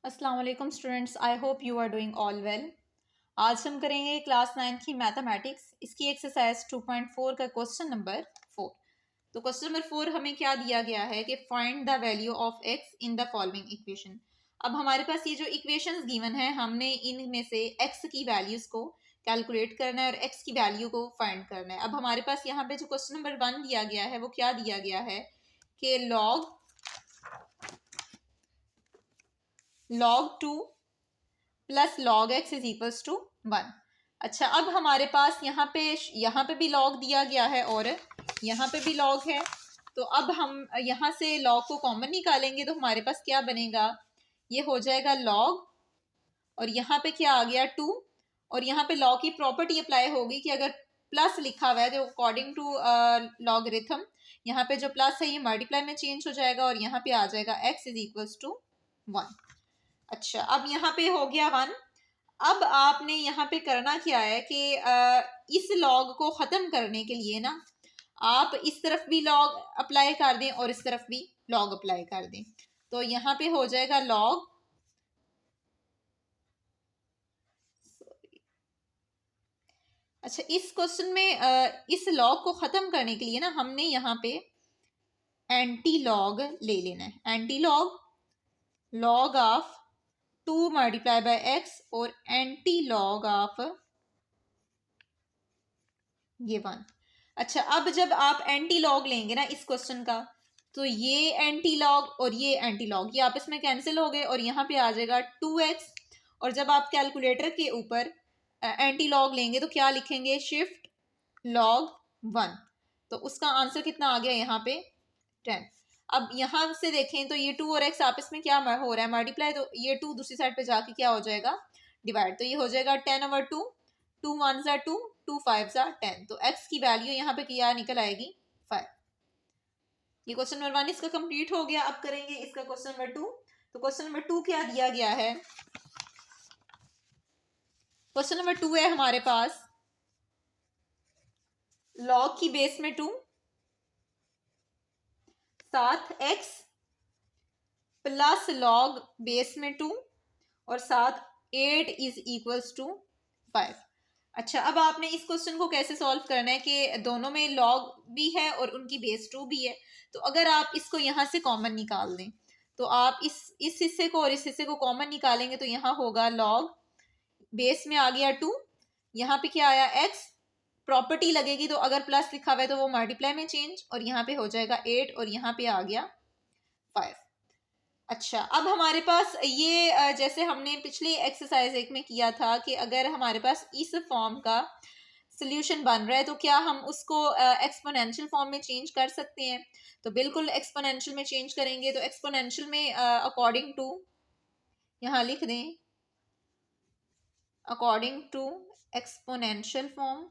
अस्सलाम वालेकुम students, I hope you are doing all well. आज हम करेंगे क्लास 9 की मैथमेटिक्स, इसकी एक्सरसाइज 2.4 का क्वेश्चन नंबर 4। तो क्वेश्चन नंबर 4 हमें क्या दिया गया है कि find the value of x in the following equation. अब हमारे पास ये जो इक्वेशंस गिवन है, हमने इनमें से एक्स की वैल्यूज को कैलकुलेट करना है और एक्स की वैल्यू को फाइंड करना है। अब हमारे पास यहाँ पे जो क्वेश्चन नंबर 1 दिया गया है वो क्या दिया गया है कि log 2 plus log x is equals to 1। अच्छा, अब हमारे पास यहाँ पे भी लॉग दिया गया है और यहाँ पे भी लॉग है। तो अब हम यहाँ से लॉग को कॉमन निकालेंगे तो हमारे पास क्या बनेगा, ये हो जाएगा लॉग और यहाँ पे क्या आ गया 2। और यहाँ पे लॉग की प्रॉपर्टी अप्लाई होगी कि अगर प्लस लिखा हुआ है तो अकॉर्डिंग टू लॉगरिथम यहाँ पे जो प्लस है ये मल्टीप्लाई में चेंज हो जाएगा और यहाँ पे आ जाएगा एक्स इज इक्वल्स टू 1। अच्छा, अब यहाँ पे हो गया 1। अब आपने यहाँ पे करना क्या है कि इस लॉग को ख़त्म करने के लिए ना आप इस तरफ भी लॉग अप्लाई कर दें और इस तरफ भी लॉग अप्लाई कर दें। तो यहाँ पे हो जाएगा लॉग, अच्छा इस क्वेश्चन में इस लॉग को ख़त्म करने के लिए ना हमने यहाँ पे एंटी लॉग ले लेना है। Anti log log of 2 multiply by x और एंटी लॉग ऑफ ये 1। अच्छा, अब जब आप एंटी लॉग लेंगे ना इस क्वेश्चन का तो ये एंटी लॉग और ये एंटी लॉग ये आपस में कैंसिल हो गए और यहाँ पे आ जाएगा 2x। और जब आप कैलकुलेटर के ऊपर एंटी लॉग लेंगे तो क्या लिखेंगे, शिफ्ट लॉग 1। तो उसका आंसर कितना आ गया यहाँ पे 10। अब यहाँ से देखें तो ये 2 और x आपस में क्या हो रहा है, मल्टीप्लाई। तो ये 2 दूसरी साइड पे जाके क्या हो जाएगा, डिवाइड। तो ये हो जाएगा 10/2, 2 1s are 2, 2 5s are 10। तो x की वैल्यू यहाँ पे क्या निकल आएगी 5। ये क्वेश्चन नंबर 1 इसका कंप्लीट हो गया। अब करेंगे इसका क्वेश्चन नंबर 2। तो क्वेश्चन नंबर 2 क्या दिया गया है, क्वेश्चन नंबर 2 है हमारे पास लॉग की बेस में 2, साथ x प्लस लॉग बेस में 2 और साथ 8 इज इक्वल्स टू 5। अच्छा, अब आपने इस क्वेश्चन को कैसे सॉल्व करना है कि दोनों में लॉग भी है और उनकी बेस 2 भी है। तो अगर आप इसको यहाँ से कॉमन निकाल दें तो आप इस हिस्से को और इस हिस्से को कॉमन निकालेंगे तो यहाँ होगा लॉग बेस में आ गया 2, यहाँ पे क्या आया x, प्रॉपर्टी लगेगी तो अगर प्लस लिखा हुआ है तो वो मल्टीप्लाई में चेंज और यहाँ पे हो जाएगा 8 और यहाँ पे आ गया 5। अच्छा, अब हमारे पास ये जैसे हमने पिछली एक्सरसाइज एक में किया था कि अगर हमारे पास इस फॉर्म का सोल्यूशन बन रहा है तो क्या हम उसको एक्सपोनेंशियल फॉर्म में चेंज कर सकते हैं। तो बिल्कुल एक्सपोनेंशियल में चेंज करेंगे। तो एक्सपोनेंशियल में अकॉर्डिंग टू यहाँ लिख दें, अकॉर्डिंग टू एक्सपोनेंशियल फॉर्म।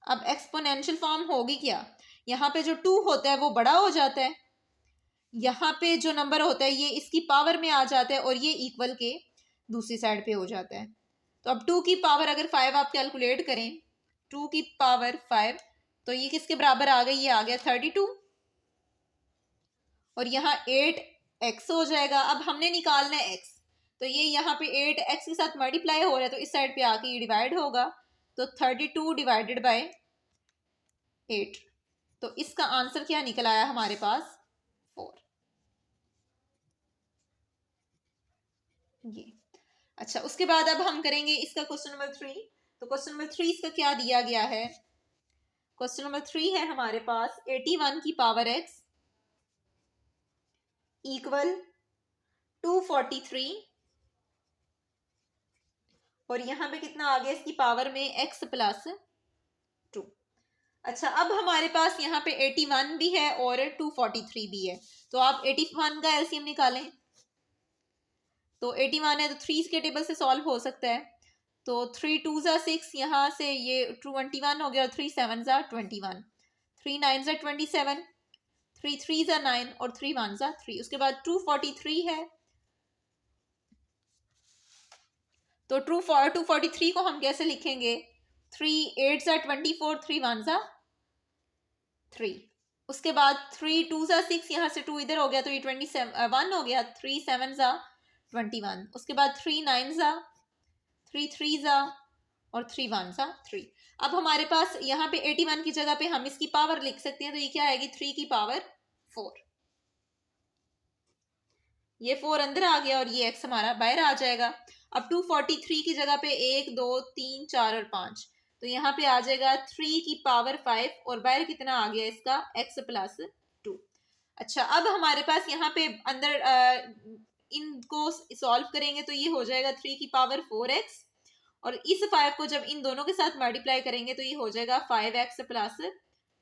अब एक्सपोनेंशियल फॉर्म होगी क्या, यहाँ पे जो 2 होता है वो बड़ा हो जाता है, यहाँ पे जो नंबर होता है ये इसकी पावर में आ जाता है और ये इक्वल के दूसरी साइड पे हो जाता है। तो अब 2 की पावर अगर 5 आप कैलकुलेट करें, 2 की पावर 5 तो ये किसके बराबर आ गई, ये आ गया 32 और यहाँ 8x हो जाएगा। अब हमने निकालना है x, तो ये यहाँ पे 8x के साथ मल्टीप्लाई हो रहा है तो इस साइड पे आके ये डिवाइड होगा। तो 32 डिवाइडेड बाय 8, तो इसका आंसर क्या निकल आया हमारे पास 4। ये अच्छा, उसके बाद अब हम करेंगे इसका क्वेश्चन नंबर 3। तो क्वेश्चन नंबर 3 इसका क्या दिया गया है, क्वेश्चन नंबर 3 है हमारे पास 81 की पावर x इक्वल 243 और यहाँ पे कितना आ गया इसकी पावर में x प्लस 2। अच्छा, अब हमारे पास यहाँ पे 81 भी है और 243 भी है। तो आप 81 का एलसीएम निकालें। तो 81 है तो 3 के टेबल से सॉल्व हो सकता है। तो 3 2s are 6, यहाँ से ये 21 हो गया और 3 7s are 21, 3 9s are 27, 3 3s are 9 और 3 1s are 3। उसके बाद 243 है तो 243 को हम कैसे लिखेंगे, 3 8s are 24, 3 1s are 3। उसके बाद 3 2 सा 6, यहाँ से 2 इधर हो गया तो ये 21 हो गया, 3 7 सा 21। उसके बाद 3 9 सा, 3 3 सा और 3 1 सा 3। अब हमारे पास यहाँ पे 81 की जगह पे हम इसकी पावर लिख सकते हैं, तो ये क्या आएगी 3 की पावर 4। ये 4 अंदर आ गया और ये x हमारा बाहर आ जाएगा। अब 243 की जगह पे 1 2 3 4 और 5, तो यहाँ पे आ जाएगा 3 की पावर 5 और बाहर कितना आ गया इसका x प्लस 2। अच्छा, अब हमारे पास यहाँ पे अंदर इनको सॉल्व करेंगे तो ये हो जाएगा 3 की पावर 4x, और इस 5 को जब इन दोनों के साथ मल्टीप्लाई करेंगे तो ये हो जाएगा 5x प्लस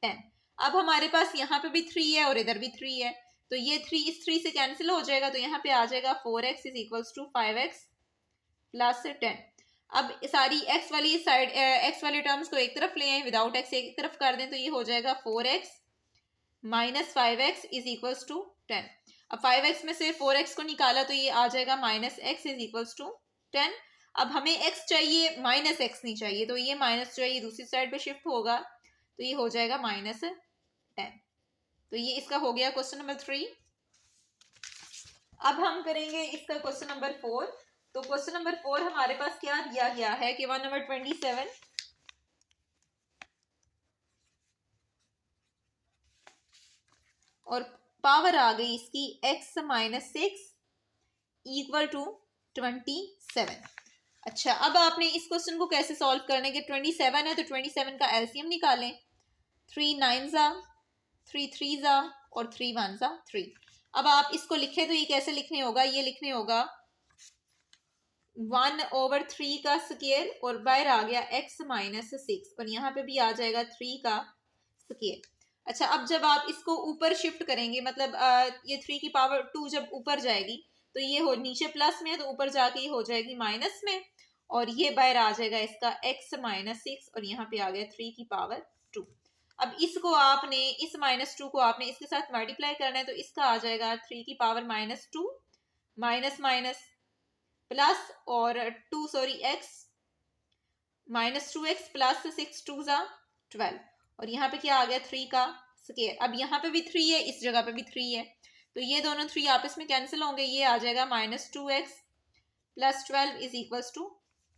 10। अब हमारे पास यहाँ पे भी 3 है और इधर भी 3 है, तो ये 3 इस 3 से कैंसिल हो जाएगा, तो यहाँ पे आ जाएगा 4x is equals to 5x plus 10। अब सारी x वाली साइड x वाले टर्म्स को एक तरफ ले आए, विदाउट x एक तरफ कर दें, तो ये हो जाएगा 4x minus 5x is equals to 10। अब 5x में से 4x को निकाला तो ये आ जाएगा minus x is equals to 10। अब हमें x चाहिए, माइनस x नहीं चाहिए, तो ये माइनस चाहिए दूसरी साइड पे शिफ्ट होगा, तो ये हो जाएगा माइनस 10। तो ये इसका हो गया क्वेश्चन नंबर 3। अब हम करेंगे इसका क्वेश्चन नंबर 4। तो क्वेश्चन नंबर 4 हमारे पास क्या दिया गया है कि 1/27 और पावर आ गई इसकी x माइनस 6 इक्वल टू 27। अच्छा, अब आपने इस क्वेश्चन को कैसे सॉल्व करने के 27 है तो 27 का एलसीएम निकालें। 3 9 ज़ा, 3 3 ज़ा और 3 1 ज़ा 3। अब आप इसको लिखें तो ये कैसे लिखने होगा, ये लिखने होगा 1/3 का स्केयर और बाहर आ गया x माइनस 6 और यहाँ पे भी आ जाएगा 3 का स्केयर। अच्छा, अब जब आप इसको ऊपर शिफ्ट करेंगे, मतलब ये 3 की पावर 2 जब ऊपर जाएगी तो ये हो नीचे प्लस में है, तो ऊपर जाके ये हो जाएगी माइनस में, और ये बाहर आ जाएगा इसका x माइनस 6 और यहाँ पे आ गया 3 की पावर 2। अब इसको आपने इस -2 को आपने इसके साथ मल्टीप्लाई करना है, तो इसका आ जाएगा 3 की पावर -2 माइनस माइनस प्लस और 2 सॉरी x -2x प्लस 6 2 ज़ा 12 और यहाँ पे क्या आ गया 3 का स्केयर। अब यहाँ पे भी 3 है, इस जगह पे भी 3 है, तो ये दोनों 3 आपस में कैंसिल होंगे, ये आ जाएगा -2x plus 12 is equals to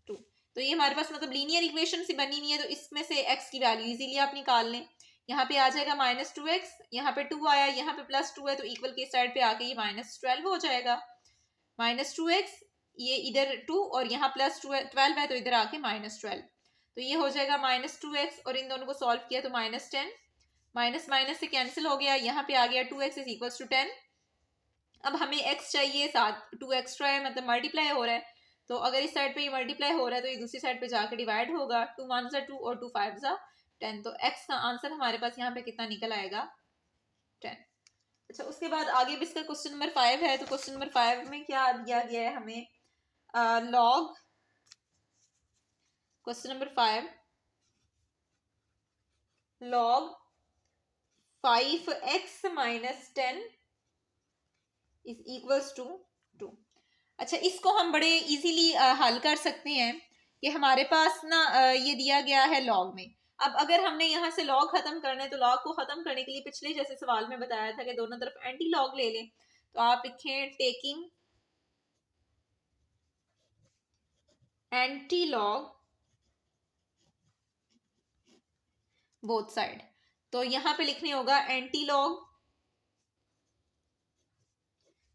2। तो ये हमारे पास मतलब लीनियर इक्वेशन सी बनी हुई है, तो इसमें से x की वैल्यू इजीली आप निकाल लें। यहाँ पे आ जाएगा -2x, यहाँ पे 2 आया, यहाँ पे +2 है, तो इक्वल के साइड पे आके ये -12 हो जाएगा। -2x, ये इधर 2 और यहाँ +12 है, तो इधर आके -12, तो ये हो जाएगा -2x और इन दोनों को सॉल्व किया तो -10, माइनस माइनस से कैंसिल हो गया, यहाँ पे आ गया 2x इज इक्वल्स टू 10। अब हमें x चाहिए, साथ 2 एक्स्ट्रा है, मतलब मल्टीप्लाई हो रहा है, तो अगर इस साइड पे ये मल्टीप्लाई हो रहा है तो ये दूसरी साइड पे जाकर डिवाइड होगा, 2 1 ज़ा 2 और 2 5 ज़ा 10, तो x का आंसर हमारे पास यहाँ पे कितना निकल आएगा 10। अच्छा, उसके बाद आगे भी इसका क्वेश्चन नंबर 5 है, तो क्वेश्चन नंबर 5 में क्या दिया गया है हमें, log question number 5 log 5x minus 10 is equals to 2। अच्छा, इसको हम बड़े इजीली हल कर सकते हैं कि हमारे पास ना ये दिया गया है लॉग में। अब अगर हमने यहाँ से लॉग खत्म करना है, तो लॉग को खत्म करने के लिए पिछले जैसे सवाल में बताया था कि दोनों तरफ एंटी लॉग ले लें, तो आप लिखें taking anti log both side, तो यहाँ पे लिखने होगा एंटी लॉग।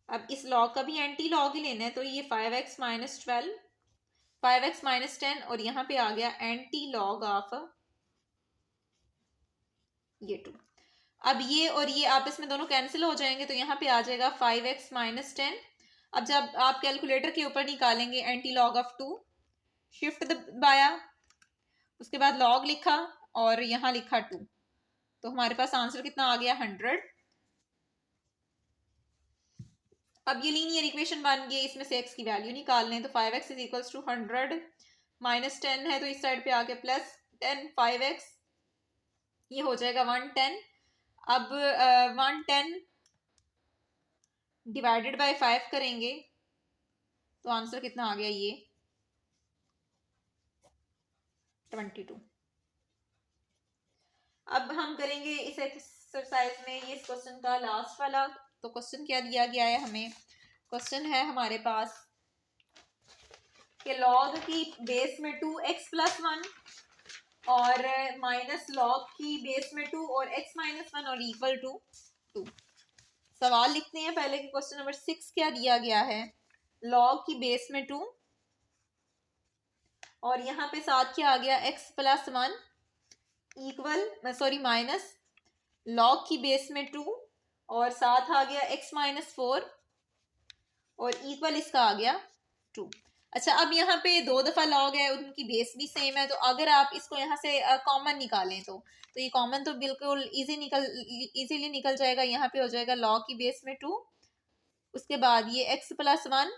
अब इस लॉग का भी एंटी लॉग ही लेना है, तो ये 5x माइनस 12 5x माइनस 10 और यहाँ पे आ गया एंटी लॉग ऑफ ये 2। अब ये और ये आपस में दोनों कैंसिल हो जाएंगे, तो यहाँ पे आ जाएगा 5x माइनस 10। अब जब आप कैलकुलेटर के ऊपर निकालेंगे एंटी लॉग ऑफ 2, शिफ्ट दबाया, उसके बाद लॉग लिखा और यहाँ लिखा 2, तो हमारे पास आंसर कितना आ गया 100। अब ये लीनियर इक्वेशन बन गई, इसमें से x की वैल्यू निकाल लें, तो 5x is equals to 100 minus 10 है, तो इस साइड पे आके प्लस 10 5x, ये हो जाएगा 110। अब 110 डिवाइडेड बाय 5 करेंगे तो आंसर कितना आ गया, ये 22। अब हम करेंगे इस एक्सरसाइज में ये इस क्वेश्चन का लास्ट वाला। तो क्वेश्चन क्या दिया गया है हमें? क्वेश्चन है हमारे पास कि लॉग की बेस में 2x+1 और माइनस लॉग की बेस में 2 और x-1 और इक्वल टू 2। सवाल लिखते हैं पहले कि क्वेश्चन नंबर 6 क्या दिया गया है। लॉग की बेस में 2 और यहाँ पे साथ क्या आ गया x+1 equal sorry minus log की बेस में 2 और साथ आ गया x-4 और इक्वल इसका आ गया 2। अच्छा, अब यहाँ पे दो दफा लॉग है, उनकी बेस भी सेम है, तो अगर आप इसको यहाँ से कॉमन निकालें तो ये कॉमन तो बिल्कुल इजीली निकल जाएगा। यहाँ पे हो जाएगा लॉग की बेस में 2, उसके बाद ये x+1।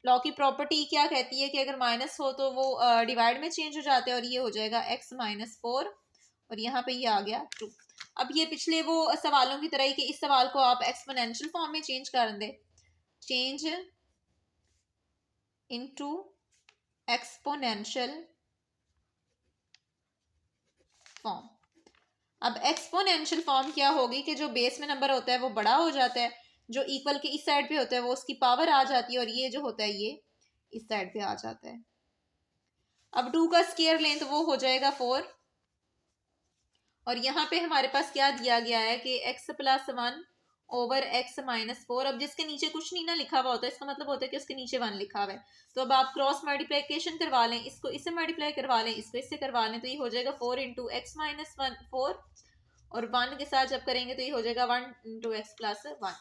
लॉग की प्रॉपर्टी क्या कहती है कि अगर माइनस हो तो वो डिवाइड में चेंज हो जाते हैं और ये हो जाएगा x-4 और यहाँ पे ये आ गया 2। अब ये पिछले वो सवालों की तरह ही कि इस सवाल को आप एक्सपोनेंशियल फॉर्म में चेंज कर दें, चेंज इनटू एक्सपोनेंशियल फॉर्म। अब एक्सपोनेंशियल फॉर्म क्या होगी कि जो बेस में नंबर होता है वो बड़ा हो जाता है, जो इक्वल के इस साइड पे होता है वो उसकी पावर आ जाती है और ये जो होता है ये इस साइड पे आ जाता है। अब 2 का स्क्वायर लें तो वो हो जाएगा 4 और यहाँ पे हमारे पास क्या दिया गया है कि x+1 ओवर x-4। अब जिसके नीचे कुछ नहीं ना लिखा हुआ होता है इसका मतलब होता है कि उसके नीचे 1 लिखा हुआ है। तो अब आप क्रॉस मल्टीप्लिकेशन करवा लें, इसको इससे मल्टीप्लाई करवा लें, इसको इससे करवा लें, तो ये हो जाएगा 4 इंटू x-4 और 1 के साथ जब करेंगे तो ये हो जाएगा 1 इंटू x+1।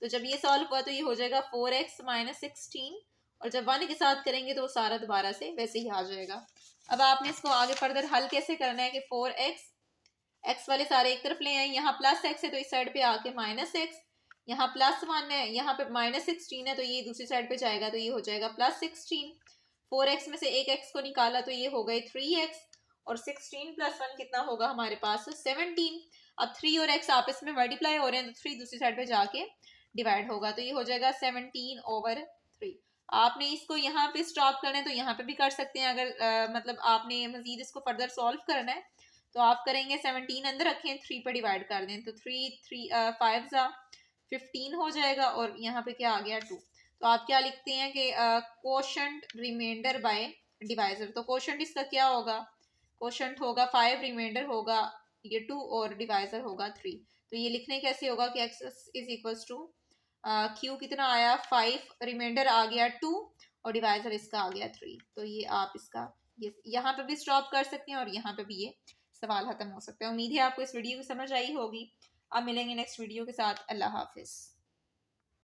तो जब ये सॉल्व हुआ तो ये हो जाएगा 4x-16 और जब 1 के साथ करेंगे तो वो सारा दोबारा से वैसे ही आ जाएगा। अब आपने इसको आगे फर्दर हल कैसे करना है कि 4x, एक्स वाले सारे एक तरफ ले आए, यहाँ प्लस एक्स है तो इस साइड पे आके माइनस एक्स, यहाँ +1 है, यहाँ पे -16 है तो ये दूसरी साइड पे जाएगा तो ये हो जाएगा +16। 4x में से एक x को निकाला तो ये हो गए 3x और 16 + 1 कितना होगा हमारे पास 17। अब 3 और x आपस में मल्टीप्लाई हो रहे हैं तो 3 दूसरी साइड पे जाके डिवाइड होगा तो ये हो जाएगा 17/3। आपने इसको यहाँ पे स्टॉप करना है तो यहाँ पे भी कर सकते हैं। अगर मतलब आपने मजीद इसको फर्दर सॉल्व करना है तो आप करेंगे 17 अंदर रखें, 3 पे डिवाइड कर दें तो 5 15 हो जाएगा और यहाँ पे क्या आ गया 2। तो आप क्या लिखते हैं कि कोशंट रिमाइंडर बाय डिवाइजर। तो कोशंट इसका क्या होगा? कोशंट होगा 5, रिमाइंडर होगा ये 2 और डिवाइजर होगा 3। तो ये लिखने कैसे होगा कि x is equals to q कितना आया 5, रिमाइंडर आ गया 2 और डिवाइजर इसका आ गया 3। तो ये आप इसका ये यहाँ पे भी स्टॉप कर सकते हैं और यहाँ पे भी ये सवाल खत्म हो सकता है। उम्मीद है आपको इस वीडियो की समझ आई होगी। अब मिलेंगे नेक्स्ट वीडियो के साथ। अल्लाह हाफिज़।